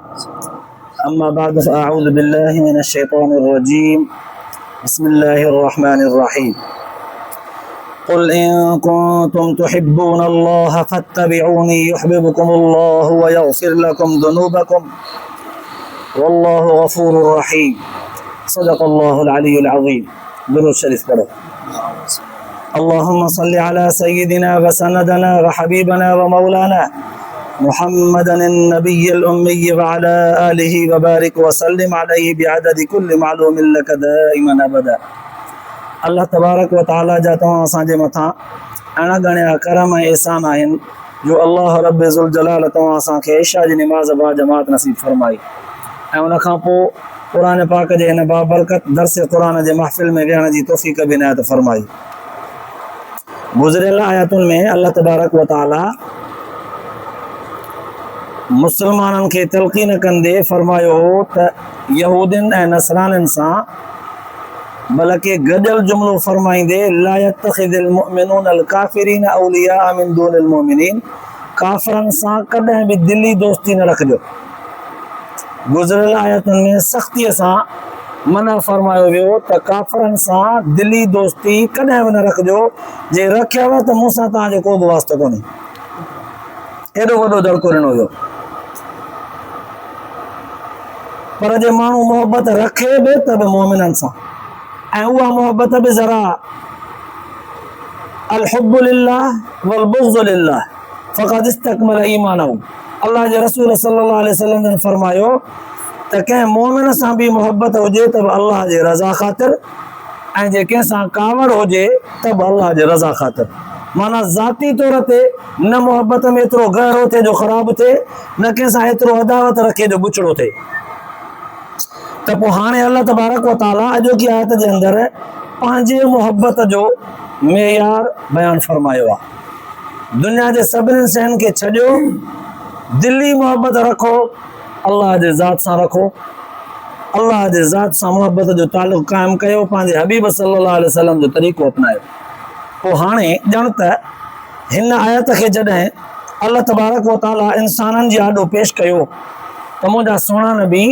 أما بعد فأعوذ بالله من الشيطان الرجيم بسم الله الرحمن الرحيم قل إن كنتم تحبون الله فاتبعوني يحببكم الله ويغفر لكم ذنوبكم والله غفور رحيم صدق الله العلي العظيم درود شريف पढ़ो اللهم صل على سيدنا وسندنا وحبيبنا ومولانا محمدا النبي الأمي وعلى آله وبارك وسلم عليه بعدد كل معلوم لك دائما أبدا अल्लाह तबारक व ताला जा तव्हां असांजे मथां अहिड़ा घणा करम ऐं एहसान आहिनि जो अल्लाह रब ज़ुल जलाल तव्हां असांखे इशा जी निमाज़ बा जमात नसीब फरमाई ऐं उन खां पोइ क़ुरान पाक जे हिन बाबरकत दर्स क़ुरान जे महफ़िल में विहण जी तौफ़ीक़ बि इनायत फरमाई। गुज़िरियल आयतुनि में अल्लाह तबारक व ताला मुसलमाननि खे तलक़ीन कंदे फरमायो हो त यहूदियुनि ऐं नसरानियुनि सां बल्कि गजल जुमलो फरमाईंदे ला यत्तखिज़िल मुमिनून अल काफ़िरीन औलिया मिन दूनिल मुमिनीन काफ़रनि सां कॾहिं बि दिली दोस्ती न रखिजो। गुज़िरियल आयतुनि में सख़्तीअ सां मना फरमायो वियो त काफ़रनि सां दिली दोस्ती कॾहिं बि न रखिजो, जे रखियव त मूंसां तव्हांजो को बि वास्तो कोन्हे। एॾो वॾो दड़को ॾिनो वियो। पर जे माण्हू मोहबत रखे बि त बि मोमिननि सां ऐं उहा मोहबत बि ज़रा अल हुब्बु लिल्लाह वल बुग़्ज़ु लिल्लाह फ़क़द इस्तकमल ईमानहु। अल्लाह जे रसूल सल्लल्लाहु अलैहि वसल्लम ने फरमायो त कंहिं मोमिन सां बि मोहबत हुजे त बि अल्लाह जे रज़ा ख़ातिर ऐं जे कंहिं सां कावड़ हुजे त बि अल्लाह जे रज़ा ख़ातिर। माना ज़ाती तौर ते न मोहबत में एतिरो गहरो थिए जो ख़राब थिए, न कंहिं सां एतिरो अदावत रखे जो बुछड़ो थिए। त पोइ हाणे अल्लाह तबारक व ताला अॼोकी आयत जे अंदरि पंहिंजे मोहबत जो मेयार बयानु फरमायो आहे। दुनिया जे सभिनी शयुनि खे छॾियो, दिली मोहबत रखो, अल्लाह जे ज़ात सां रखो, अल्लाह जे ज़ात सां मोहबत जो तालुक़ क़ाइमु कयो, पंहिंजे हबीब सल्लल्लाहु अलैहि वसल्लम जो तरीक़ो अपनायो। पोइ हाणे ॼण त हिन आयत खे जॾहिं अल्लाह तबारक व ताला इंसाननि जी आॾो पेश कयो त मुंहिंजा सुहिणा नबी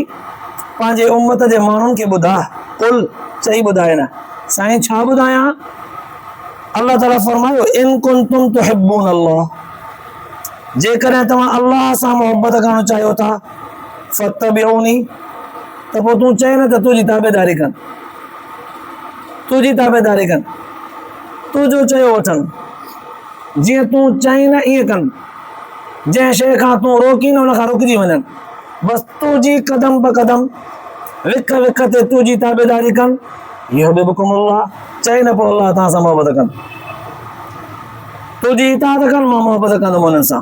पंहिंजे उम्मत जे माण्हुनि खे ॿुधा, कुल चई ॿुधाए न साईं छा ॿुधायां। अल्लाह ताला फरमायो इन कुंतुम तुहिब्बून अल्लाह, जेकॾहिं तव्हां अल्लाह सां मोहबत करणु चाहियो था फत्तबिऊनी, त पोइ तूं चए न त तुंहिंजी ताबेदारी कनि, तुंहिंजी ताबेदारी कनि, तूं जो चयो वठनि, जीअं तूं चई न ईअं कनि, जंहिं शइ खां तूं रोकी न उन खां रुकिजी वञनि, बसि तुंहिंजी कदम ब कदम विख विख ते तुंहिंजी ताबेदारी कनि। युहिब्बुकुमुल्लाह, चई न पोइ अल्लाह तव्हां सां मोहबत कनि, तुंहिंजी इताअत कनि, मां मोहबत कंदुमि उन्हनि सां।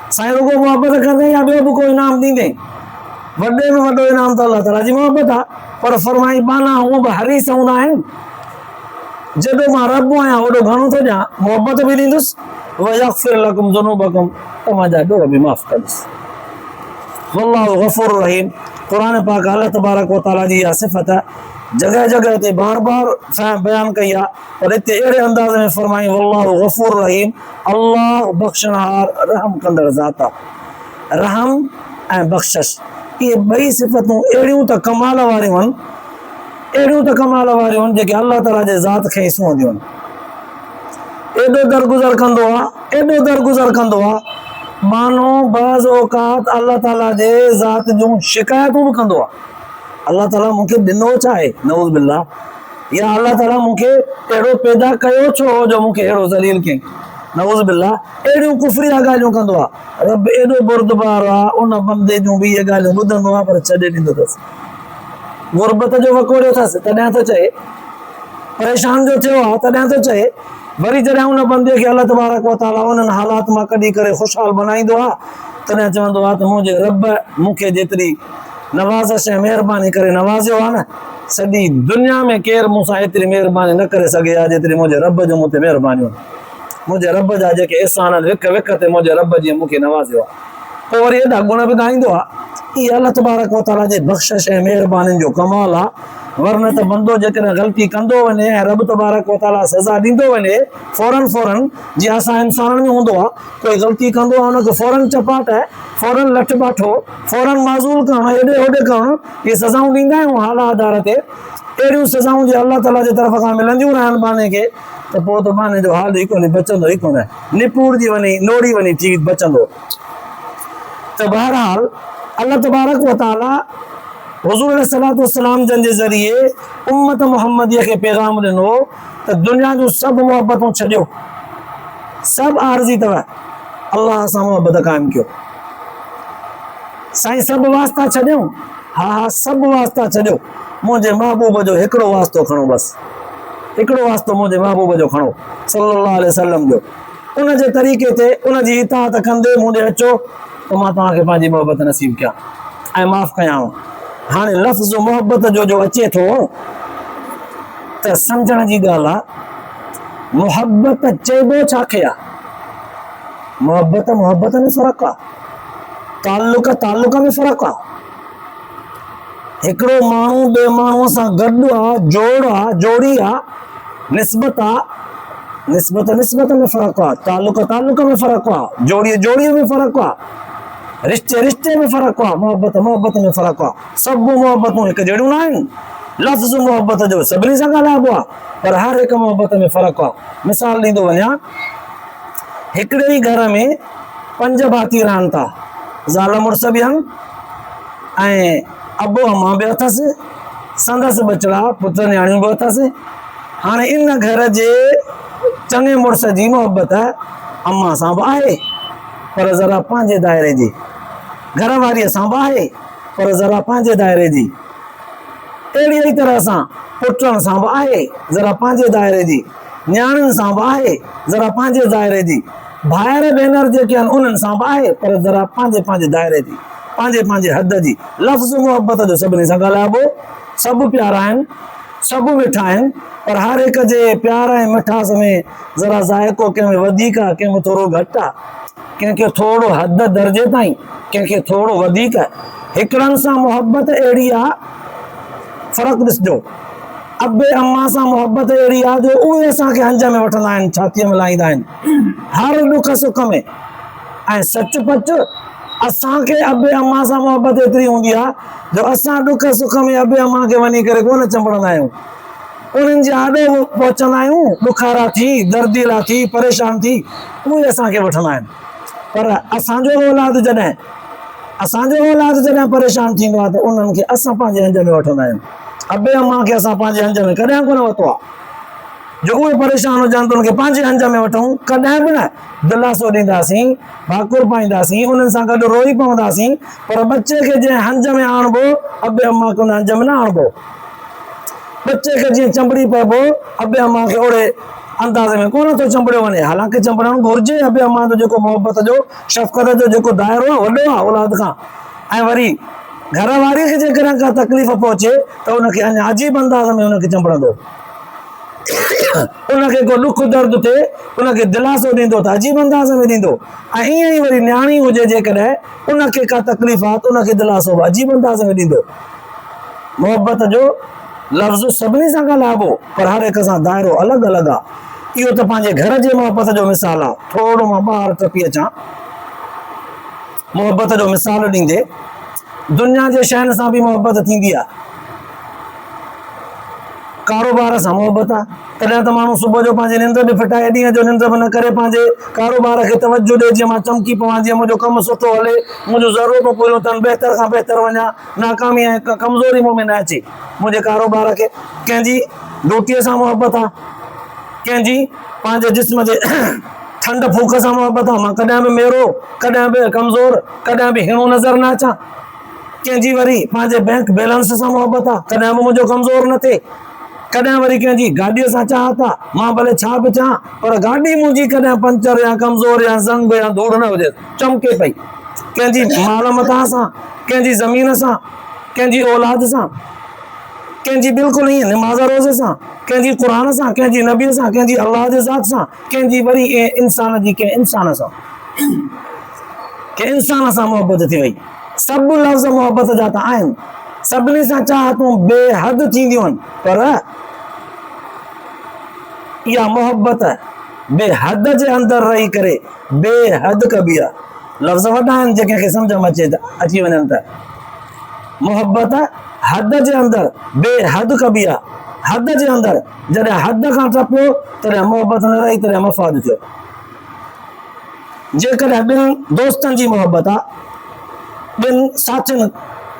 साईं रुगो मोहबत कंदे या ॿियो बि को इनाम ॾींदे, वॾे में वॾो इनाम त अल्लाह ताला जी मोहबत आहे। पर फरमाई बाना हूअ बि हरीस हूंदा आहिनि, जेॾो मां रब आहियां ओॾो घणो थो ॾियां, मोहबत बि ॾींदुसि, वयग़फ़िर लकुम ज़ुनूबकुम, तव्हांजा ॾोह बि माफ़ कंदुसि। वल्लाहु गफ़ूर रहीम। क़ुरान पाक अल्लाह तबारक व ताला जी इहा सिफ़त जगह जगह ते बार बार बयान कई आहे, पर हिते अहिड़े अंदाज़ में फरमाई वल्लाहु गफ़ूर रहीम, अल्लाह बख़्शणहार रहम कंदड़ ज़ात आहे। रहम ऐं बख़्शिश इहे ॿई सिफ़तूं अहिड़ियूं त कमाल वारियूं आहिनि, अहिड़ियूं त कमाल वारियूं आहिनि जेके अल्लाह ताला जे ज़ात खे ई सूंहंदियूं आहिनि। एॾो दरगुज़र कंदो आहे, एॾो दरगुज़र कंदो आहे, मानो बाज़ औक़ात अल्लाह ताला जे ज़ात जूं शिकायतूं बि कंदो आहे। अल्लाह ताला मूंखे ॾिनो छा आहे नऊज़ बिल्लाह, या अल्लाह ताला मूंखे अहिड़ो पैदा कयो छो जो मूंखे अहिड़ो ज़लील कयईं, नऊज़ बिल्लाह। अहिड़ियूं कुफरिया ॻाल्हियूं कंदो आहे। रब एॾो बुर्दबार आहे, उन बंदे जूं बि इहे ॻाल्हियूं ॿुधंदो आहे पर छॾे ॾींदो अथसि। गुरबत जो वकोड़ियो अथसि तॾहिं थो चए, परेशान जो थियो आहे तॾहिं थो चए, वरी जॾहिं उन बंदे खे अल्लाह तबारक व ताला उन्हनि हालात मां कढी करे ख़ुशहाल बनाईंदो आहे तॾहिं चवंदो आहे त मुंहिंजे रब मूंखे जेतिरी नवाज़श ऐं महिरबानी करे नवाज़ियो आहे न, सॼी दुनिया में केरु मूंसां एतिरी महिरबानी न करे सघे आहे जेतिरी मुंहिंजे रब जो मूं ते महिरबानियूं आहिनि। मुंहिंजे रब जा जेके एहसान आहिनि विक विक ते मुंहिंजे रब जी मूंखे नवाज़ियो आहे। पोइ वरी एॾा गुण बि ॻाईंदो आहे, ये अल्लाह तबारक व तआला जे बख़्शिश ऐं महिरबानी जो कमाल आहे। वरन त बंदो जेकॾहिं ग़लती कंदो वञे ऐं रब तबारक व तआला सज़ा ॾींदो वञे फौरन जीअं असां इंसाननि में हूंदो आहे, कोई ग़लती कंदो आहे हुनखे फौरन चपाट आहे, फौरन लठ बाठो, फौरन माज़ूल करणु, हेॾे होॾे करणु, इहे सज़ाऊं ॾींदा आहियूं हाल आधार ते। अहिड़ियूं सज़ाऊं जे अल्लाह ताला जे तरफ़ खां मिलंदियूं रहनि बाने खे त पोइ त बाने जो हाल ई कोन्हे, बचंदो ई कोन्हे, निपूरजी वञी नोड़ी वञी थी बचंदो। त बहरहाल अल्लाह तबारक व तआला हुज़ूर अलैहिस्सलातु वस्सलाम जन जे ज़रिए उम्मत मुहम्मदीअ खे पैगाम ॾिनो त दुनिया जूं सभु मुहबतूं छॾियो, सभु आरज़ी अथव, अल्लाह सां मुहबत क़ाइमु कयो। साईं सभु वास्ता छॾियूं, हा सभु वास्ता छॾियो, मुंहिंजे महबूब जो हिकिड़ो वास्तो खणो, बसि हिकिड़ो वास्तो मुंहिंजे महबूब जो खणो सल्लल्लाहु अलैहि वसल्लम जो। उन जे तरीक़े ते उन जी इताअत कंदे मूं ॾे अचो त मां तव्हांखे पंहिंजी मुहबत नसीब कयां ऐं माफ़ कयांव। हाणे लफ़्ज़ मुहबत जो अचे थो त सम्झण जी ॻाल्हि आहे, मुहबत चइबो छा खे आहे? मुहबत में फ़र्क़ु आहे, ताल्लुक में फ़र्क़ु आहे। हिकिड़ो माण्हू ॿिए माण्हूअ सां गॾु आहे, जोड़ आहे, जोड़ी आहे, निस्बत आहे, निस्बत में फ़र्क़ु आहे, ताल्लुक में फ़र्क़ु आहे, जोड़ीअ में फ़र्क़ु आहे, रिश्ते में फ़र्क़ु आहे, मुहबत में फ़र्क़ु आहे। सभु मुहबतूं हिकु जहिड़ियूं न आहिनि। लफ़्ज़ मुहबत जो सभिनी सां ॻाल्हाइबो आहे, पर हर हिकु मुहबत में फ़र्क़ु आहे। मिसाल ॾींदो वञा, हिकिड़े ई घर में 5 भाती रहनि था, ज़ाल मुड़ुस बि आहिनि ऐं अबो अम्मा बि अथसि, संदसि बचिड़ा पुट न्याणियूं बि अथसि। हाणे इन घर जे चङे मुड़ुस जी मुहबत अम्मा सां बि आहे, पर ज़रा पंहिंजे दायरे जी, घर वारीअ सां बि आहे, पर ज़रा पंहिंजे दायरे जी। अहिड़ी ई तरह सां पुटनि सां बि आहे, ज़रा पंहिंजे दायरे जी, न्याणियुनि सां बि आहे, ज़रा पंहिंजे दायरे जी, भाइर भेनर जेके आहिनि उन्हनि सां बि आहे, पर ज़रा पंहिंजे दायरे जी, पंहिंजे हद जी। लफ़्ज़ मुहबत जो सभिनी सां ॻाल्हाइबो, सभु प्यारा आहिनि, सभु मिठा आहिनि, पर हर हिक जे प्यार ऐं मिठास में ज़रा ज़ाइक़ो कंहिंमें वधीक आहे, कंहिंमें थोरो घटि आहे, कंहिंखे थोरो हद दर्जे ताईं, कंहिंखे थोरो वधीक। हिकिड़नि सां मुहबत अहिड़ी आहे, फ़र्क़ु ॾिसिजो, अबे अम्मा सां मुहबत अहिड़ी आहे जो उहे असांखे हंज में वठंदा आहिनि, छातीअ में लाहींदा आहिनि हर ॾुख सुख में। ऐं सच पच असांखे अबे अम्मा सां मुहबत एतिरी हूंदी आहे जो असां ॾुख सुख में अबे अम्मा खे वञी करे कोन चंबड़ंदा आहियूं, उन्हनि जे आॾो पहुचंदा आहियूं, बुखारा थी, दर्दीला थी, परेशान थी, उहे असांखे वठंदा आहिनि। पर असांजो औलाद जॾहिं परेशान थींदो आहे त उन्हनि खे असां पंहिंजे हंज में वठंदा आहियूं। अबे अम्मा खे असां पंहिंजे हंज में कॾहिं कोन वरितो आहे, जो उहे परेशान हुजनि त उनखे पंहिंजे हंज में वठूं, कॾहिं बि न। दिलासो ॾींदासीं, भाकुर पाईंदासीं, उन्हनि सां गॾु रोई पवंदासीं, पर बच्चे खे जंहिं हंज में आणिबो, अबे अम्मा खे उन हंज में न आणिबो। बच्चे खे जीअं चंबड़ी पइबो, अबे अम्मा खे ओड़े अंदाज़ में कोन थो चंबड़ियो वञे, हालांकि चंबड़णु घुरिजे। अबे अम्मा जो जेको मुहबत जो शफ़क़त जो जेको दाइरो आहे वॾो आहे औलाद खां। ऐं वरी घर वारीअ खे जेकॾहिं का तकलीफ़ पहुचे त उनखे अञा अजीब अंदाज़ में उनखे चंबड़ंदो, उनखे को ॾुख दर्द थिए उनखे दिलासो ॾींदो त अजीब अंदाज़ में ॾींदो। ऐं ईअं ई वरी न्याणी हुजे जेकॾहिं उनखे का तकलीफ़ आहे त उनखे दिलासो बि अजीब अंदाज़ में ॾींदो। मुहबत जो लफ़्ज़ सभिनी सां ॻाल्हाइबो, पर हर हिक सां दाइरो अलॻि अलॻि आहे। इहो त पंहिंजे घर जे मुहबत जो मिसाल आहे। थोरो मां ॿाहिरि टपी अचां, मुहबत जो मिसाल ॾींदे दुनिया जे शयुनि सां बि मुहबत थींदी आहे। कारोबार सां मुहबत आहे, तॾहिं त माण्हू सुबुह जो पंहिंजी निंड बि फिटाए, ॾींहं जो निंड बि न करे, पंहिंजे कारोबार खे तवजो ॾिए, जीअं मां चमकी पवां, जीअं मुंहिंजो कमु सुठो हले, मुंहिंजूं ज़रूरतूं पूरियूं थियनि, बहितर खां बहितर वञा, नाकामी ऐं कमज़ोरी मूं में न अचे। मुंहिंजे कारोबार खे कंहिंजी ड्यूटीअ सां मुहबत आहे, कंहिंजी पंहिंजे जिस्म जे ठंड फूक सां मुहबत आहे, मां कॾहिं बि मेरो, कॾहिं बि कमज़ोर, कॾहिं बि हिणो नज़र न अचां। कंहिंजी वरी पंहिंजे बैंक बैलेंस सां मुहबत आहे, कॾहिं बि मुंहिंजो कमज़ोर न थिए। कॾहिं वरी कंहिंजी गाॾीअ सां चाहत आहे, मां भले छा बि चाहियां, पर गाॾी मुंहिंजी कॾहिं पंचर या कमज़ोर या ज़ंग या धूड़ न हुजे, चमके पई। कंहिंजी माल मतां सां, कंहिंजी ज़मीन सां, कंहिंजी औलाद सां, कंहिंजी बिल्कुलु ईअं निमाज़ रोज़े सां, कंहिंजी क़ुरान सां, कंहिंजी नबीअ सां, कंहिंजी अल्लाह जे ज़ात सां, कंहिंजी वरी इंसान जी कंहिं इंसान सां, कंहिं इंसान सां मुहबत थी वई। सब लफ़्ज़ मोहब्बत जा त आहिनि, सभिनी सां चाहतूं बेहद थींदियूं आहिनि, पर इहा मोहब्बत बेहद जे अंदरि रही करे बेहद कबी आहे। लफ़्ज़ वॾा आहिनि जंहिंखे सम्झ में अची वञनि त मोहब्बत हद जे अंदरि बेहद कबी आहे। हद जे अंदरि जॾहिं हद खां टपियो तॾहिं मोहब्बत न रही, तॾहिं मफ़ाद थियो। जेकॾहिं ॿिनि दोस्तनि जी मोहब्बत आहे, ॿिनि साथियुनि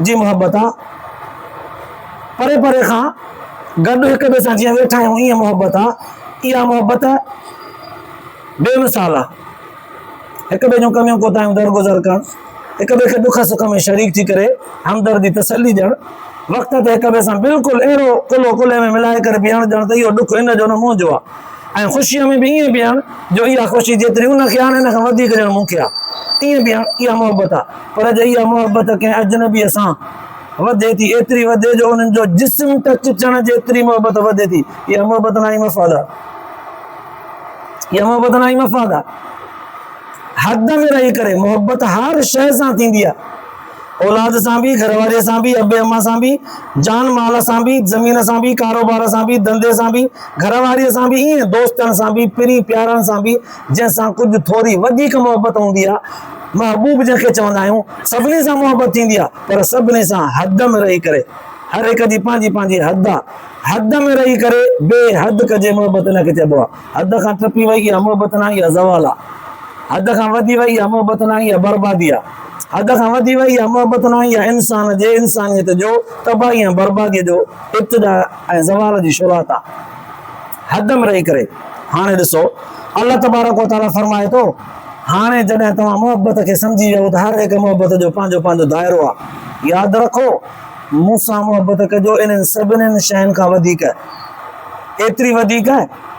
जी मोहब्बत आहे, परे परे खां गॾु हिक ॿिए सां जीअं वेठा आहियूं ईअं मोहब्बत आहे, इहा मोहब्बत बेमिसाल आहे। हिक ॿिए जूं कमियूं कोताहियूं दरगुज़र करणु, हिक ॿिए खे दुख सुख में शरीक थी करे हमदर्दी तसली ॾियणु, वक़्त ते हिक ॿिए सां बिल्कुलु अहिड़ो कुलो कुले में मिलाए करे बीहणु ॼण त इहो ॾुख हिन जो न मुंहिंजो आहे, ऐं ख़ुशीअ में बि ईअं बीहणु जो इहा ख़ुशी जेतिरी उनखे आहे हिन खां वधीक ॼण मूंखे आहे, ईअं बीहणु, इहा मोहब्बत आहे। पर जे इहा मोहब्बत कंहिं अजनबीअ सां वधे थी, एतिरी वधे जो उन्हनि जो जिस्म टच थियण जेतिरी मोहब्बत वधे थी, इहा मोहब्बत न ई मफ़ाद आहे, इहा मोहब्बत न ई मफ़ाद आहे। हद में रही करे मोहब्बत हर शइ सां थींदी आहे, औलाद सां बि, घरवारीअ सां बि, अबे अम्मा सां बि, जान माल सां बि, ज़मीन सां बि, कारोबार सां बि, धंधे सां बि, घरवारीअ सां बि, ईअं दोस्तनि सां बि, पिरी प्यारनि सां बि, जंहिंसां कुझु थोरी वधीक मोहब्बत हूंदी आहे, महबूब जंहिंखे चवंदा आहियूं, सभिनी सां मोहब्बत थींदी आहे, पर सभिनी सां हद में रही करे, हर हिक जी पंहिंजी पंहिंजी हद आहे, हद में रही करे बेहद कजे मोहब्बत हिनखे चइबो आहे। हद खां टपी वई इहा मोहब्बत न, इहा ज़वाल आहे। हद खां वधी वई इहा मोहब्बत न, इहा बर्बादी आहे। हद खां वधी वई इहा मोहब्बत न, इहा इंसान जे इंसानियत जो तबाही ऐं बर्बादीअ जो इब्तिदा ऐं ज़वाल जी शुरूआत आहे। हद में रही करे हाणे ॾिसो अल्लाह तबारक व तआला फरमाए थो, हाणे जॾहिं तव्हां मोहब्बत खे सम्झी वियो त हर हिकु मोहब्बत जो पंहिंजो पंहिंजो दाइरो आहे। यादि रखो, मूंसां मोहब्बत कजो इन्हनि सभिनीनि शयुनि खां वधीक, एतिरी वधीक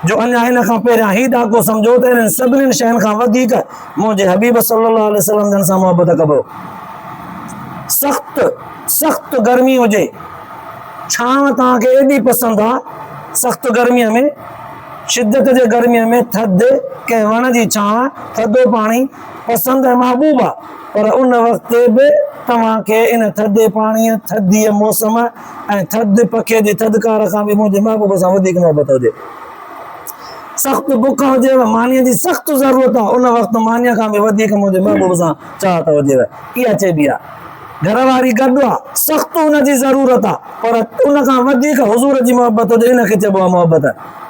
जो अञा हिन खां पहिरियां ही ॾाको सम्झो त इन्हनि सभिनीनि शयुनि खां वधीक मुंहिंजे हबीब सल्लल्लाहु अलैहि वसल्लम जन सां मोहब्बत कबो। सख़्त गर्मी हुजे, छांव तव्हांखे एॾी पसंदि आहे, सख़्त गर्मीअ में, शिदत जे गर्मीअ में थधि, कंहिं वण जी छांव, थधो पाणी पसंदि ऐं महबूब आहे, पर उन वक़्तु बि तव्हांखे इन थधे पाणीअ, थधीअ मौसम ऐं थधि पखे जी थधिकार खां बि मुंहिंजे महबूब सां वधीक मोहब्बत हुजे। सख़्त बुख हुजेव, मानीअ जी सख़्त ज़रूरत आहे, उन वक़्तु मानीअ खां बि वधीक मुंहिंजे महबूब सां चाहत हुजेव, इहा चइबी आहे। घरवारी गॾु आहे, सख़्त हुनजी ज़रूरत आहे, पर उन खां वधीक हुज़ूर जी मोहब्बत हुजे, इनखे चइबो आहे मोहब्बत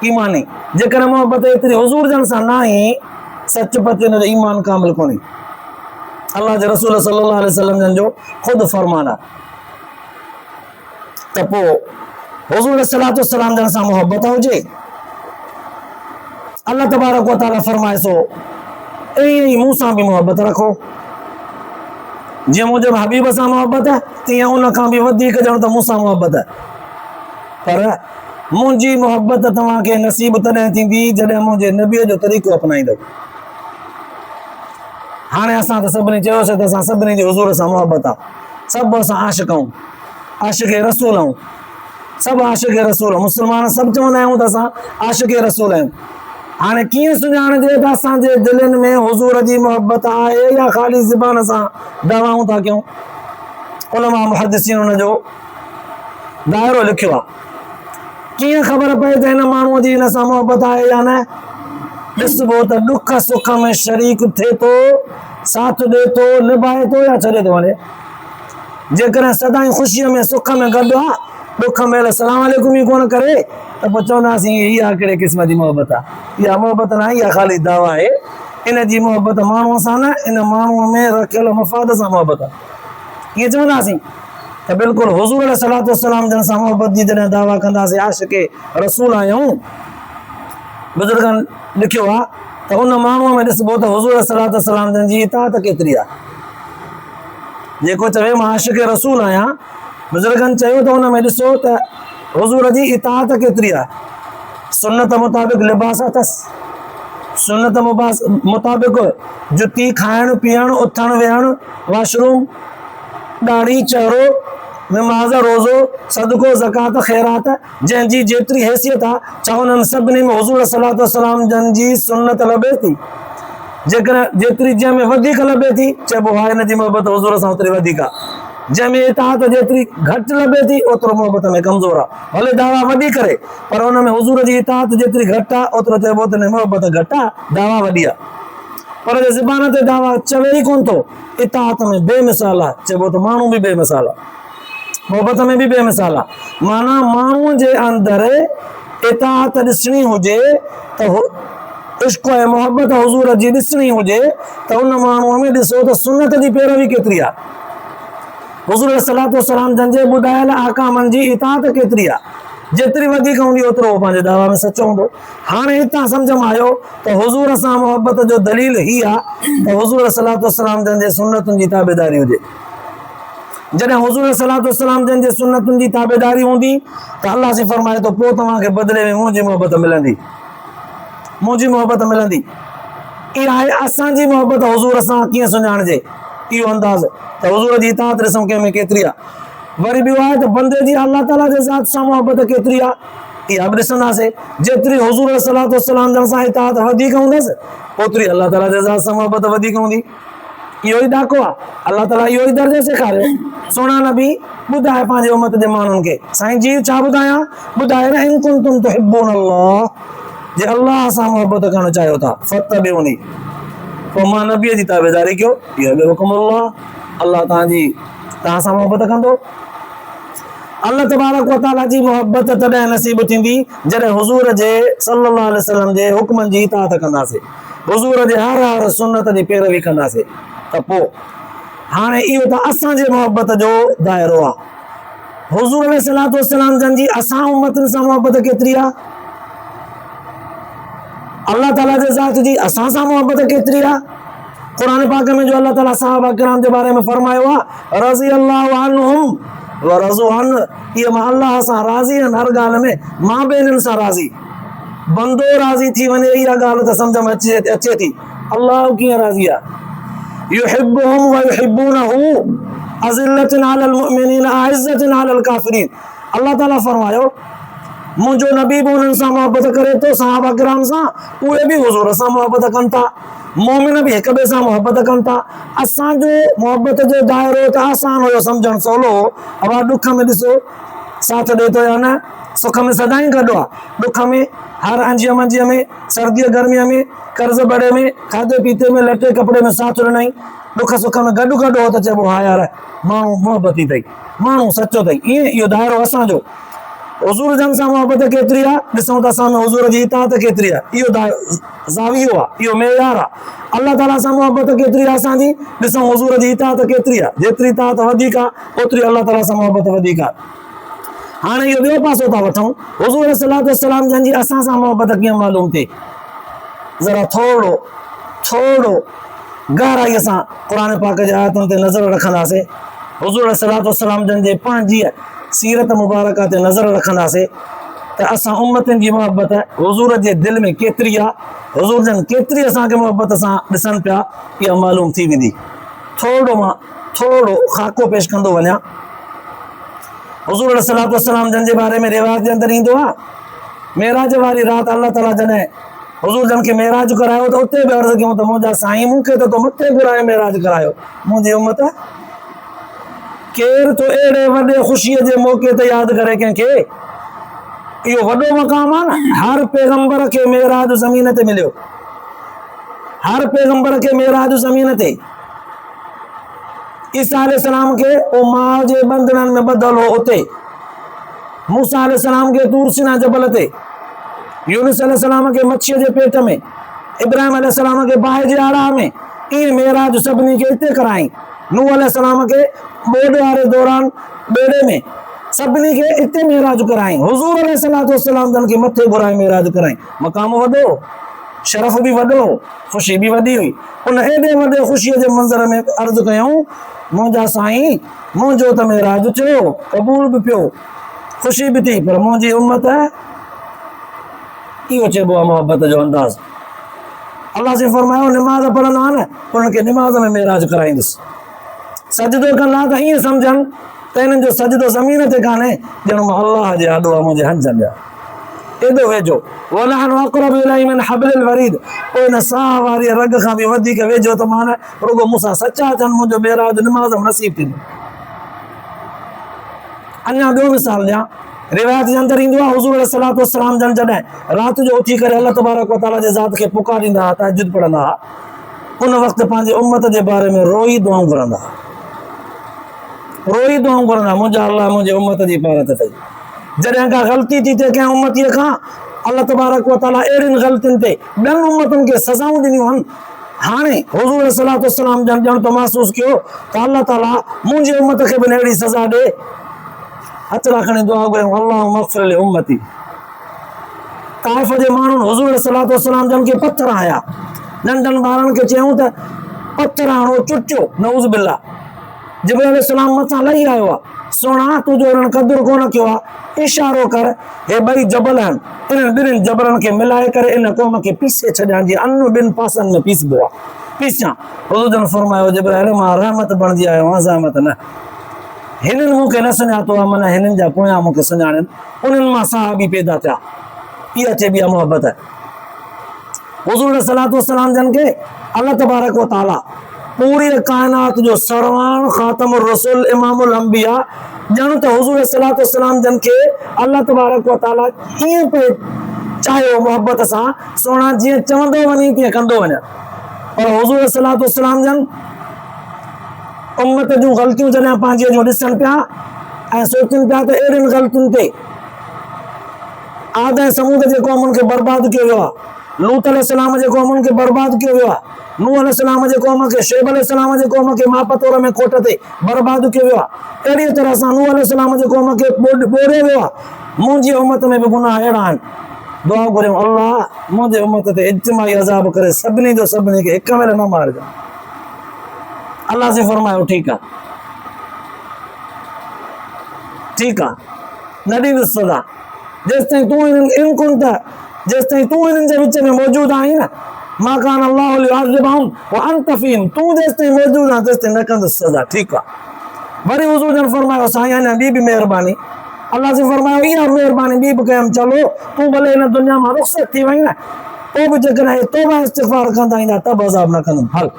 ईमानी। जेकॾहिं मोहब्बत एतिरी हुज़ूर जन सां न आहे, सच पच हिन जो ईमान कामिल कोन्हे। अल्लाह जे रसूल सल्लल्लाहु अलैहि वसल्लम जन जो ख़ुदि फरमान आहे त पोइ हुज़ूर सलातो सलाम जन सां मोहब्बत हुजे। अल्लाह तबारक व तआला फरमाए सो, ईअं ई मूंसां बि मोहब्बत रखो। जीअं मुंहिंजे हबीब सां मोहब्बत आहे, तीअं उन खां बि वधीक ॼण त मूंसां मोहब्बत आहे। पर मुंहिंजी मोहब्बत तव्हांखे नसीब तॾहिं थींदी जॾहिं मुंहिंजे नबीअ जो तरीक़ो अपनाईंदव। हाणे असां त सभिनी चयोसीं त असां सभिनी जी हुज़ूर सां मोहब्बत आहे, सभु असां आशिक़ आहियूं, आशिक़ रसूल आहियूं, सभु आशिक़ रसूल, मुस्लमान सभु चवंदा आहियूं त असां आशिक़ रसूल आहियूं। हाणे कीअं सुञाणजे त असांजे दिलनि में हुज़ूर जी मोहब्बत आहे या ख़ाली ज़बान सां दवाऊं था कयूं? उलमा मुहद्दिसीन हुन जो दाइरो लिखियो आहे। कीअं ख़बर पए त हिन माण्हूअ जी हिन सां मोहब्बत आहे या न? ॾिसबो त ॾुख सुख में शरीक थिए थो, साथ ॾिए थो, निभाए थो या छॾे थो वञे। जेकॾहिं सदाईं ख़ुशीअ में सुख में गॾु आहे, ॾुख महिल सलाम अलैकुम ई कोन करे त पोइ चवंदासीं इहा कहिड़े क़िस्म जी मोहब्बत आहे? इहा मोहब्बत न, इहा ख़ाली दावा आहे। इन जी मोहब्बत माण्हूअ सां न, इन माण्हूअ में रखियल मफ़ाद सां मोहब्बत आहे। कीअं चवंदासीं त बिल्कुलु हुज़ूर सलातो सलाम जन सां मोहब्बत जी जॾहिं दावा कंदासीं, आशिक़े रसूल आहियूं। बुज़ुर्गनि लिखियो आहे त उन माण्हूअ में ॾिसबो त हुज़ूर सलातो सलाम जन जी इताअत केतिरी आहे। जेको चवे मां आशिक़ रसूल आहियां, बुज़ुर्गनि चयो त उन में ॾिसो त हुज़ूर जी इताअत केतिरी आहे। सुन्नत मुताबिक़ लिबास अथसि, सुन्नत मुताबिक़ जुती, खाइणु पीअणु, उथणु वेहणु, वॉशरूम, ॾाढ़ी, चहिरो, नमाज़, रोज़ो, सदको, ज़कात, ख़ैरात, जंहिंजी जेतिरी हैसियत आहे, छा उन्हनि सभिनी में हुज़ूर सलातो सलाम जन जी सुन्नत लभे थी? जेकॾहिं जेतिरी जंहिंमें वधीक लभे थी, चइबो हा हिन जी मोहब्बत हुज़ूर सां ओतिरी वधीक आहे। जंहिंमें इताअत जेतिरी घटि लभे थी ओतिरो मोहबत में कमज़ोर आहे। भले दावा वॾी करे पर हुन में हुज़ूर जी इताअत जेतिरी घटि आहे ओतिरो चइबो त मोहबत घटि आहे, दावा वॾी आहे। पर जे ज़बान ते दावा चवे ई कोन थो, इताअत में बेमिसाल आहे, चइबो त माण्हू बि बेमिसाल आहे, मोहबत में बि बेमिसाल आहे। माना माण्हूअ जे अंदरि इताअत ॾिसणी हुजे त इश्क़ ऐं मोहबत हुज़ूर जी ॾिसणी हुजे त उन माण्हूअ में ॾिसो त सुन्नत जी पैरवी केतिरी आहे, हुज़ूर सलातो वसलाम जंहिंजे ॿुधायल अहकामनि जी इताअत केतिरी आहे। जेतिरी वधीक हूंदी ओतिरो पंहिंजे दावा में सचो हूंदो। हाणे हितां सम्झ में आयो त हुज़ूर सां मोहबत जो दलील ही आहे त हुज़ूर सलातो वसलाम जंहिंजे सुन्नतुनि जी ताबेदारी हुजे। जॾहिं हुज़ूर सलातो वसलाम जंहिंजे सुन्नतुनि जी ताबेदारी हूंदी त अल्लाह से फरमाए थो पोइ तव्हांखे बदिले में मुंहिंजी मोहबत मिलंदी, मुंहिंजी मोहबत मिलंदी। इहा आहे असांजी मोहबत हुज़ूर सां कीअं सुञाणिजे, इहो अंदाज़ त हुज़ूर जी इताअत ॾिसूं कंहिंमें केतिरी आहे। वरी ॿियो आहे त बंदे जी अल्लाह ताला जे ज़ात सां मोहबत केतिरी आहे, इहा बि ॾिसंदासीं। जेतिरी हुज़ूर सलातो वसलाम जन सां इताअत वधीक हूंदसि ओतिरी अल्लाह ताला जे ज़ात सां मोहबत वधीक हूंदी। इहो ई ॾाको आहे, अल्लाह ताला इहो ई दर्जो सेखारियो। सुहिणा नबी ॿुधाए पंहिंजे उमत जे माण्हुनि खे, साईं जी छा ॿुधायां, ॿुधाए न इन कुंतुम तुहिब्बून अल्लाह, जे अल्लाह सां मोहबत करणु चाहियो था फत्तबिऊनी, पोइ मां नबीअ जी ताबेदारी कयो, इहो बि हुकुम अल्लाह तव्हां सां मोहबत कंदो। अल्लाह तबारक व तआला जी मोहबत तॾहिं नसीब थींदी जॾहिं हुज़ूर जे सल्लल्लाहु अलैहि वसल्लम जे हुक्मनि जी इताअत कंदासीं, हुज़ूर जे हर हर सुन्नत जी पैरवी कंदासीं त पोइ। हाणे इहो त असांजे मोहबत जो दाइरो आहे। हुज़ूर अलैहिस्सलातु वस्सलाम जन जी असां उम्मतनि सां मोहबत केतिरी आहे, अल्लाह ताला जे ज़ात जी असां सां मोहबत केतिरी आहे। क़ुरान पाक में जो अल्लाह ताला सहाबा किराम जे बारे में फरमायो आहे रज़ी अल्लाहु अन्हुम व रज़ू अन, इहे मां अल्लाह सां राज़ी आहिनि, हर ॻाल्हि में मां बि इन्हनि सां राज़ी। बंदो राज़ी थी वञे इहा ॻाल्हि त सम्झ में अचे थी, अल्लाह कीअं राज़ी आहे। युहिब्बुहुम व युहिब्बूनहु अज़िल्लतुन अलल मुमिनीन अइज़्ज़तुन अलल काफ़िरीन। अल्लाह ताला फरमायो मुंहिंजो नबी बि उन्हनि सां मोहबत करे थो, सहाबा किराम सां, उहे बि हुज़ूर सां मोहबत कनि था, मोमिन बि हिक ॿिए सां मोहबत कनि था। असांजो मोहबत जो दाइरो त आसान हुयो सम्झणु सवलो हो। अब ॾुख में ॾिसो साथ ॾिए थो या न, सुख में सदाईं गॾु आहे, ॾुख में हर अंजीअ मंजीअ में, सर्दीअ गर्मीअ में, कर्ज़ बड़े में, खाधे पीते में, लटे कपिड़े में साथ ॾिनई, ॾुख सुख में गॾु गॾु हो त चइबो हा यार माण्हू मोहबती अथई, माण्हू सचो अथई। ईअं इहो दाइरो असांजो। हुज़ूर जन सां मोहबत केतिरी आहे ॾिसूं त असां में हुज़ूर जी इताअत केतिरी आहे, इहो ज़ावियो आहे, इहो मेयार आहे। अल्लाह ताला सां मोहबत केतिरी आहे असांजी, ॾिसूं हुज़ूर जी इताअत केतिरी आहे। जेतिरी इताअत वधीक आहे ओतिरी अल्लाह ताला सां मोहबत वधीक आहे। हाणे इहो ॿियो पासो था वठूं, हुज़ूर सलातो वसलाम जन जी असां सां मोहबत कीअं मालूम थिए, ज़रा थोरो गहराईअ सां क़ुरान पाक जे आयतुनि ते नज़र रखंदासीं, हुज़ूर सलातो वसलाम जन जे पंहिंजी सीरत मुबारक ते नज़र रखंदासीं त असां उम्मतनि जी मोहबत हुज़ूर जे दिलि में केतिरी आहे, हुज़ूर जन केतिरी असांखे मोहबत सां ॾिसनि पिया, इहा मालूम थी वेंदी। थोरो ख़ाको पेश कंदो वञा। हुज़ूर सलातो वसलाम जन जे बारे में रिवायत जे अंदरि ईंदो आहे, मेराज वारी राति अल्लाह ताला जॾहिं हुज़ूर जन खे मेराज करायो त उते बि अर्ज़ु कयूं त मुंहिंजा साईं मूंखे त तो मथे घुराए मेराज करायो, मुंहिंजी उम्मत केरु तो अहिड़े वॾे ख़ुशीअ जे मौक़े ते यादि करे कंहिंखे, इहो वॾो मक़ाम आहे न। हर पैगंबर खे मेराज ज़मीन ते मिलियो, हर पैगंबर खे मेराज ज़मीन ते। ईसा अलैहिस्सलाम खे ओ माउ जे बंधननि में ॿधल हो उते, मूसा अलैहिस्सलाम खे तूर सीना जबल ते, यूनुस अलैहिस्सलाम खे मच्छीअ जे पेट में, इब्राहिम अलैहिस्सलाम खे बाहि जे आड़ा में, ईअं मेराज सभिनी खे हिते कराई। नूह अलैहिस्सलाम खे ॿोॾ वारे दौरान ॿेड़े में, सभिनी खे हिते मेराज कराई। हुज़ूर अलैहिस्सलातु वस्सलाम जन खे मथे घुराए मेराज कराई। मक़ाम वॾो, शरफ़ बि वॾो, ख़ुशी बि वॾी हुई। उन एॾे वॾे ख़ुशीअ जे मंज़र में अर्ज़ु कयूं मुंहिंजा साईं मुंहिंजो त मेराज थियो, क़बूल बि पियो, ख़ुशी बि थी, पर मुंहिंजी उम्मत इहो चइबो आहे मोहबत जो अंदाज़। अल्लाह से फरमायो निमाज़ पढ़ंदा आहिनि उन्हनि खे निमाज़ में मेराज कराईंदुसि। सजदो कंदा त ईअं सम्झनि त हिननि जो सजदो ज़मीन ते कान्हे, ॼण मां अल्लाह जे आॾो आहे मुंहिंजे हंजनि जा, एॾो वेझो। वनहनु अक़रबु इलैहि मिन हब्लिल वरीद, पोइ हिन साह वारी रग खां बि वधीक वेझो त मां रुॻो मूंसां सचा अचनि, मुंहिंजो मेराज निमाज़ में नसीब थींदो। अञा ॿियो मिसाल ॾियां, रिवायत जे अंदरि ईंदो आहे हुज़ूर अलैहिस्सलातु वस्सलाम जन जॾहिं राति जो उथी करे अल्लाह तबारक व तआला जे ज़ात खे पुकारींदा हुआ, तहज्जुद पढ़ंदा हुआ, उन वक़्तु पंहिंजे उम्मत जे बारे में रोई दुआऊं घुरंदा, रोई दुआऊं घुरंदा, मुंहिंजा अल्लाह मुंहिंजे उम्मत जी हिफ़ाज़त कई। जॾहिं का ग़लती थी थिए कंहिं उम्मतीअ खां, अल्लाह तबारक व तआला अहिड़ियुनि ग़लतियुनि ते ॿियनि उम्मतुनि खे सज़ाऊं ॾिनियूं आहिनि। हाणे हुज़ूर अलैहिस्सलातु वस्सलाम जन ॼण त महसूस कयो त अल्लाह ताला मुंहिंजे उम्मत खे बि अहिड़ी सज़ा ॾे। हथड़ा खणी दुआ घुरियूं, अल्लाहुम्मा अग़फ़िर लि उम्मती। ताइफ़ जे माण्हुनि हुज़ूर अलैहिस्सलातु वस्सलाम जन खे पत्थर हया, नंढनि ॿारनि खे चयूं त पत्थर हणो चुटियो, नऊज़ बिल्लाह। जिब्रील अलैहिस्सलाम मथां लही आयो आहे, सोना तुंहिंजो हिननि क़दुरु कोन कयो आहे, इशारो कर, हे ॿई जबल आहिनि, इन्हनि ॿिन्हिनि जबलनि खे मिलाए करे इन क़ौम खे पीसे छॾियां, जीअं अन्न ॿिनि पासनि में पीसबो आहे, पीसियां। हुज़ूर जन फरमायो, जिब्रील मां रहमत बणिजी आयो आहियां, ज़हमत न। हिननि मूंखे न सुञातो आहे, माना हिननि जा पोयां मूंखे सुञाणनि, उन्हनि मां सहाबी पैदा थिया। इहा चइबी आहे मोहबत। हुज़ूर अलैहिस्सलातु वस्सलाम जन खे अल्लाह तबारक व तआला पूरी काइनात जो सरवान ख़ातमुर रसूल इमामुल अंबिया ॼण त हुज़ूर अलैहिस्सलातु वस्सलाम जन खे अल्लाह तबारक व तआला ईअं पे चाहियो मोहबत सां, सोना जीअं चवंदो वञी तीअं कंदो वञे। पर हुज़ूर अलैहिस्सलातु वस्सलाम जन उम्मत जूं ग़लतियूं जॾहिं पंहिंजी जूं ॾिसनि पिया ऐं सोचनि पिया त अहिड़ियुनि ग़लतियुनि ते आद ऐं समूद जे क़ौमुनि खे बर्बाद कयो वियो आहे, लूत अलैहिस्सलाम जे क़ौमुनि खे बर्बाद कयो वियो आहे, नूह अलैहिस्सलाम जे क़ौम खे, शुएब अलैहिस्सलाम जे क़ौम खे मापतोर में कोट ते बर्बाद कयो वियो आहे, अहिड़ी तरह सां नूह अलैहिस्सलाम जे क़ौम खे ॿोड़ियो वियो आहे। मुंहिंजी उम्मत में बि गुनाह अहिड़ा आहिनि। दुआ घुरियूं, अल्लाह मुंहिंजे उम्मत ते इज्तिमाई अज़ाब करे सभिनी जो सभिनी खे हिक महिल न मारिजां। अल्लाह से फरमायो, ठीकु आहे, ठीकु आहे, न ॾींदुसि सज़ा जेसिताईं तूं जेसिताईं तूं हिननि जे विच में मौजूदु आहीं न, मा कान अल्लाहु लियुअज़्ज़िबहुम व अंत फ़ीहिम, तूं जेसिताईं मौजूदु आहीं तेसिताईं न कंदुसि सज़ा, ठीकु आहे। वरी हुज़ूर जन फरमायो, साईं अञा ॿी बि महिरबानी। अल्लाह से फरमायो, इहा महिरबानी ॿी बि कयमि, चलो तूं भले हिन दुनिया मां रुख़्सत थी वई न, पोइ बि जेकॾहिं तौबा इस्तिग़फ़ार कंदा ईंदा त बि अज़ाब न कंदुमि। हल,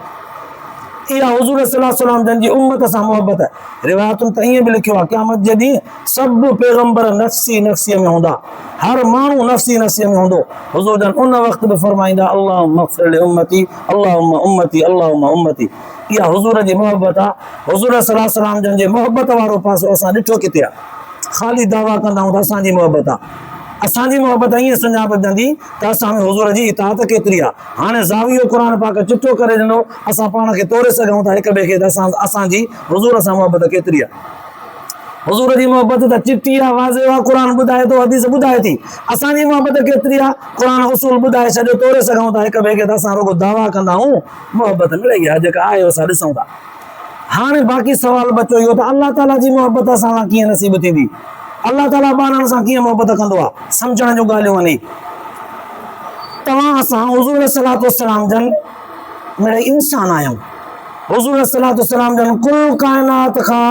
इहा हुज़ूर सल्लल्लाहु अलैहि वसल्लम जन जी उम्मत सां मोहबत। रिवायतुनि त ईअं बि लिखियो आहे, क़यामत जे ॾींहुं सभु पैगंबर नफ़्सी नफ़्सीअ में हूंदा, हर माण्हू नफ़्सी नफ़्सीअ में हूंदो। हुज़ूर जन उन वक़्तु बि फरमाईंदा, अल्लाहुम्मा अग़फ़िर लि उम्मती, अल्लाहुम्मा उम्मती, अल्लाहुम्मा उम्मती। इहा हुज़ूर जी मोहबत आहे। हुज़ूर सल्लल्लाहु अलैहि वसल्लम जन जे मोहबत वारो पासो असां ॾिठो किथे आहे? ख़ाली दावा कंदा आहियूं त असांजी मोहबत आहे। असांजी मोहबत ईअं सुञाणंदी त असां में हुज़ूर जी इताअत केतिरी आहे। हाणे ज़ावियो क़ुर पाक चिठो करे ॾिनो, असां पाण खे तोड़े सघूं था हिक ॿिए खे, त असांजी हुज़ूर सां मोहबत केतिरी आहे। हुज़ूर जी मोहबत त चिठी आहे, वाज़े आहे, क़ुर ॿुधाए थो, हदीस ॿुधाए थी। असांजी मोहबत केतिरी आहे, क़ुर उसूल ॿुधाए छॾियो, तोड़े सघूं था हिक ॿिए खे, त असां रुॻो दावा कंदा आहियूं मोहबत मिले आहे, जेका आहे असां ॾिसूं था। हाणे बाक़ी सवाल बचियो इहो त अल्लाह ताला जी मोहबत असां सां कीअं नसीब थींदी, अल्लाह ताला ॿारनि सां कीअं मोहबत कंदो आहे, सम्झण जूं ॻाल्हियूं आहिनि। तव्हां असां हुज़ूर सल्लल्लाहु अलैहि वसल्लम जन मिड़ई इंसान आहियूं। हुज़ूर सल्लल्लाहु अलैहि वसल्लम जन कुल काइनात खां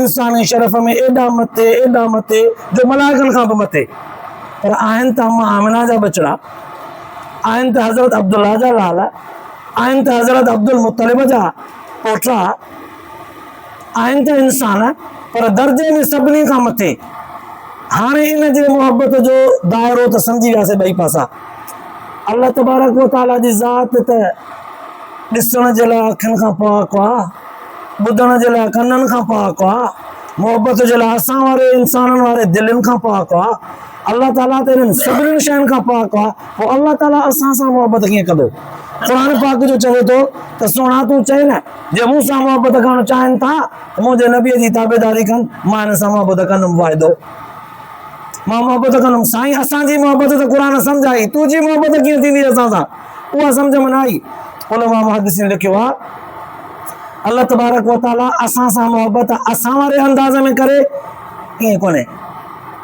इंसानी शरफ़ में एॾा मथे जो मलाइकनि खां बि मथे। पर आहिनि त अम्मा आमिना जा बचड़ा, आहिनि त हज़रत अब्दुल्ला जा लाल, आहिनि त हज़रत अब्दुल मुत्तलिब जा पोटा, आहिनि त इंसान, पर दर्जे में सभिनी खां मथे। हाणे इन जे मोहबत जो दाइरो त सम्झी वियासीं ॿई पासा। अल्लाह तबारक व तआला जी ज़ात त ॾिसण जे लाइ अखियुनि खां पाक आहे, ॿुधण जे लाइ कननि खां पाक आहे, मोहबत जे लाइ असां वारे इंसाननि वारे दिलनि खां पाक आहे। अल्लाह ताला त इन्हनि सभिनीनि शयुनि खां पाक आहे, पोइ अल्लाह ताला असां सां मोहबत कीअं कंदो? क़ुर पाक जो चवे थो त सोना तूं चए न, जे मूं सां मोहबत करणु चाहिनि था त मुंहिंजे नबीअ जी ताबेदारी कनि, मां हिन सां मोहबत कंदुमि, वाइदो मां मोहबत कंदुमि। साईं असांजी मोहबत त क़ुर सम्झाई, तुंहिंजी मोहबत कीअं थींदी असां सां, उहा सम्झ में न आई। उलमा मुहद्दिसीन लिखियो आहे, अल्लाह तबारक व तआला असां सां मोहबत असां वारे अंदाज़ में करे, ईअं कोन्हे।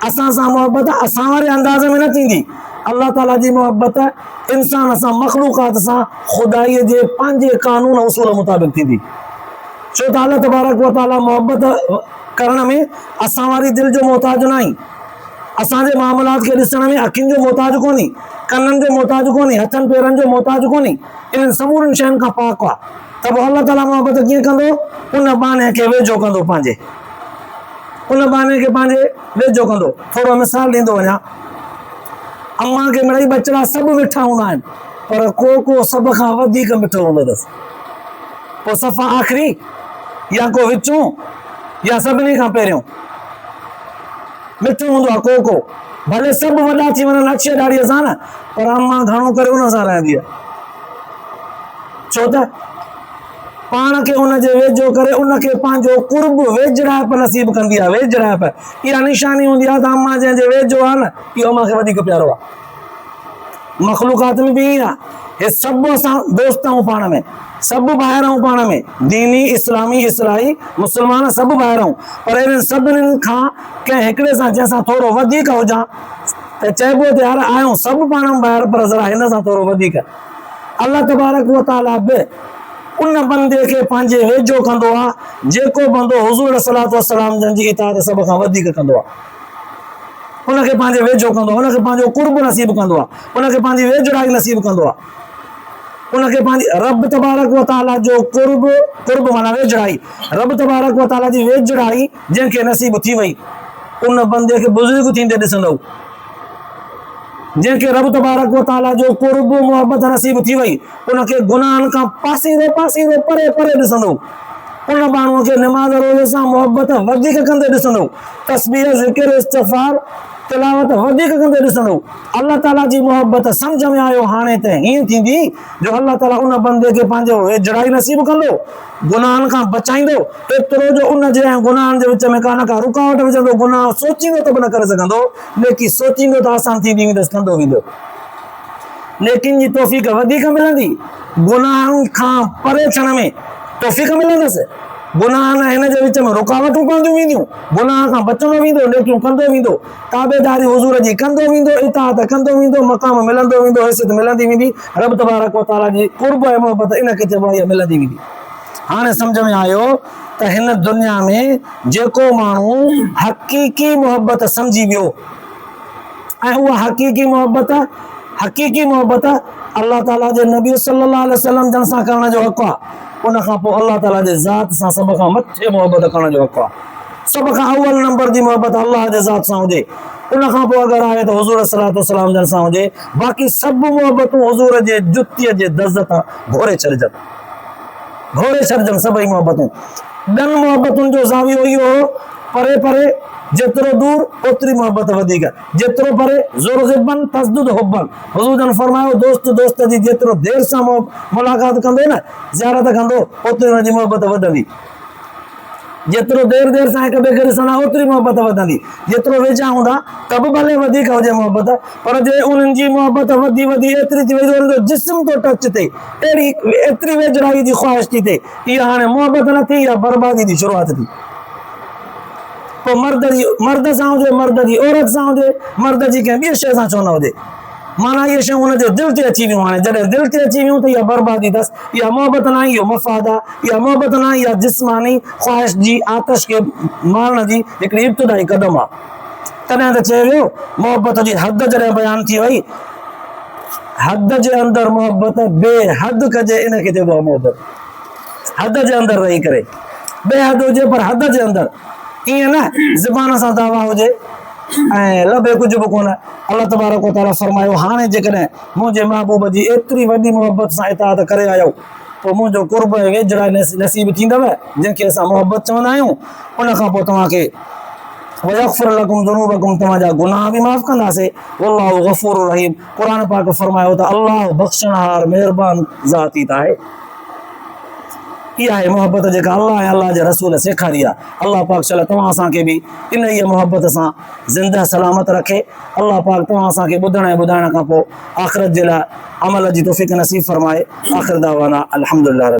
असां सां मोहबत असां वारे अंदाज़ में न थींदी। अल्लाह ताला जी मोहबत इंसान सां, मख़लूक़ात सां ख़ुदाईअ जे पंहिंजे कानून उसूल मुताबिक़ थींदी। छो त अल्लाह तबारक व तआला मोहबत करण में असां वारी दिलि जो मोहताज न आहीं। असांजे मामलात खे ॾिसण में अखियुनि जो मोहताज कोन्हे, कननि जो मोहताज कोन्हे, हथनि पेरनि जो मोहताज कोन्हे, इन्हनि समूरनि शयुनि खां पाक आहे। त पोइ अल्लाह ताला मोहबत कीअं कंदो? उन बाने खे वेझो कंदो पंहिंजे। उन बहाने खे पंहिंजे वेझो कंदो। थोरो मिसाल ॾींदो वञा, अम्मा खे मिड़ई बचड़ा सभु मिठा हूंदा आहिनि, पर को सभ खां वधीक मिठो हूंदो अथसि। पोइ सफ़ा आख़िरी या को विचूं या सभिनी खां पहिरियों मिठो हूंदो आहे को भले सभु वॾा थी वञनि अछे ॾाड़ीअ सां न, पर अम्मा घणो करे उन सां रहंदी आहे। छो त पाण खे उनजे वेझो करे उनखे पंहिंजो कुर्ब वेझड़ाइप नसीब कंदी आहे। वेझड़ाइप इहा निशानी हूंदी आहे त अम्मा जंहिंजे वेझो आहे न, इहो अम्मा खे वधीक प्यारो आहे। मख़लूक़ात में बि ईअं आहे, हे सभु असां दोस्त आहियूं पाण में, सभु ॿाहिरि आहियूं पाण में, दीनी इस्लामी इसराई मुस्लमान सभु ॿाहिरि आहियूं, पर इन्हनि सभिनीनि खां कंहिं हिकिड़े सां जंहिंसां थोरो वधीक हुजां त चइबो त यार आहियूं सभु पाण ॿाहिरि, पर ज़रा हिन सां थोरो वधीक। अल्लाह तबारक व तआला बि उन बंदे खे पंहिंजे वेझो कंदो आहे जेको बंदो हुज़ूर सल्लल्लाहु अलैहि वसल्लम जंहिंजी इताअत सभ खां वधीक कंदो आहे। उनखे पंहिंजे वेझो कंदो आहे, उनखे पंहिंजो कुर्ब नसीब कंदो आहे, उनखे पंहिंजी वेझड़ाई नसीब कंदो आहे, उनखे पंहिंजी रब तबारक व तआला जो कुर्ब माना वेझड़ाई, रब तबारक व तआला जी वेझड़ाई जंहिंखे नसीब थी वई उन बंदे खे बुज़ुर्ग थींदे ॾिसंदो। जंहिंखे रब तबारक व तआला जो कुर्ब मोहब्बत नसीब थी वई उनखे गुनाहनि खां पासीरो परे ॾिसंदो। उन माण्हूअ खे निमाज़ रोज़े सां मोहब्बत वधीक कंदे ॾिसंदो, तस्बीह ज़िक्र इस्तिग़फ़ार तिलावत वधीक कंदे ॾिसंदो। अल्लाह ताला जी मोहब्बत सम्झ में आयो हाणे त हीअं थींदी जो अल्लाह ताला उन बंदे खे पंहिंजो वेझड़ाई नसीब कंदो, गुनाहनि खां बचाईंदो, एतिरो जो उन जे ऐं गुनाहनि जे विच में कान का रुकावट विझंदो। गुनाह सोचींदो त बि न करे सघंदो, लेकिन सोचींदो त आसान थींदी वेंदसि, कंदो वेंदो। लेकिन जी तौफ़ीक़ वधीक मिलंदी, गुनाहनि खां परे थियण में तौफ़ीक़ मिलंदसि। गुनाह हिन जे विच में रुकावटूं पवंदियूं वेंदियूं, गुनाह खां बचंदो वेंदो, नेकियूं कंदो वेंदो, ताबेदारी हुज़ूर जी कंदो वेंदो, इताअत कंदो वेंदो, मक़ाम मिलंदो वेंदो, हैसियत मिलंदी वेंदी, रब तबारक व तआला जी कुर्ब ऐं मोहब्बत इनखे चइबो आहे मिलंदी वेंदी। हाणे सम्झ में आयो त हिन दुनिया में जेको माण्हू हक़ीक़ी मोहब्बत सम्झी वियो ऐं उहा हक़ीक़ी मोहब्बत अल्लाह ताला जे नबी सल्लल्लाहु अलैहि वसल्लम जन सां करण जो हक़ आहे, उन खां पोइ अल्लाह ताला जे ज़ात सां सभ खां मथे मोहब्बत करण जो हक़ आहे। सभ खां अव्वल नंबर जी मोहब्बत अल्लाह जे ज़ात सां हुजे, उन खां पोइ अगरि आहे त हुज़ूर सल्लल्लाहु अलैहि वसल्लम जन सां हुजे, बाक़ी सभु मोहब्बतूं हुज़ूर जे जुतीअ जे दज़ तां घोरे छॾिजनि सभई मोहब्बतूं। ॿियनि मोहब्बतुनि जो ज़ावियो इहो हो, परे जेतिरो दूर ओतिरी मोहब्बत वधीक, जेतिरो परे ज़ुरग़िबन तस्दुद हुब्बन। हुज़ूर जन फरमायो दोस्त जी जेतिरो देर सां मुलाक़ात कंदो न, ज़ियारत कंदो, ओतिरी हुनजी मोहब्बत वधंदी। जेतिरो देर सां हिक ॿिए खे ॾिसंदा ओतिरी मोहब्बत वधंदी। जेतिरो वेझा हूंदा त बि भले वधीक हुजे मोहब्बत, पर जे उन्हनि जी मोहब्बत वधी एतिरी थी वई उन्हनि जो जिस्म तो टच थिए, एतिरी वेझड़ाई जी ख़्वाहिश थी थिए, इहा हाणे मोहब्बत न थी, इहा बर्बादी जी शुरूआत थी। पोइ मर्द सां हुजे, मर्द जी औरत सां हुजे, मर्द जी कंहिं ॿिए शइ सां छो न हुजे, माना इहे शयूं हुनजे दिलि ते अची वियूं। हाणे जॾहिं दिलि ते अची वियूं त इहा बर्बादी अथसि, इहा मोहब्बत न, इहो मफ़ाद आहे, इहा मोहब्बत न, इहा जिस्मानी ख़्वाहिश जी आतिश खे मारण जी हिकिड़ी इब्तिदाई क़दम आहे। तॾहिं त चयो वियो मोहब्बत जी हद जॾहिं बयानु थी वई, हद जे अंदरि मोहब्बत बेहद कजे, इनखे चइबो आहे मोहब्बत। हद जे अंदरि रही करे, बेहद हुजे पर हद जे अंदरि, ईअं न ज़बान सां दावा हुजे ऐं लभे कुझु बि कोन। अल्लाह तबारक व तआला फरमायो हाणे जेकॾहिं मुंहिंजे महबूब जी एतिरी वॾी मोहब्बत सां इताअत करे आयो, पोइ मुंहिंजो कुर्ब ऐं वेझड़ाई नसीब थींदव, जंहिंखे असां मोहब्बत चवंदा आहियूं। उन खां पोइ तव्हांखे वयग़फ़िर लकुम ज़ुनूबकुम, तव्हांजा गुनाह बि माफ़ कंदासीं। वल्लाहु गफ़ूरुर रहीम। क़ुर पाक फरमायो त अल्लाह बख़्शणहार महिरबान ज़ाती आहे। इहा आहे मोहब्बत जेका अल्लाह ऐं अल्लाह जे रसूल सेखारी आहे। अल्लाह पाक शल तव्हां असांखे बि इन ई मोहब्बत सां ज़िंदह सलामत रखे। अल्लाह पाक तव्हां असांखे ॿुधण ऐं ॿुधाइण खां पोइ आख़िरत जे लाइ अमल जी तौफ़ीक़ नसीब फरमाए। आख़िर दावाना अल्हम्दुलिल्लाह।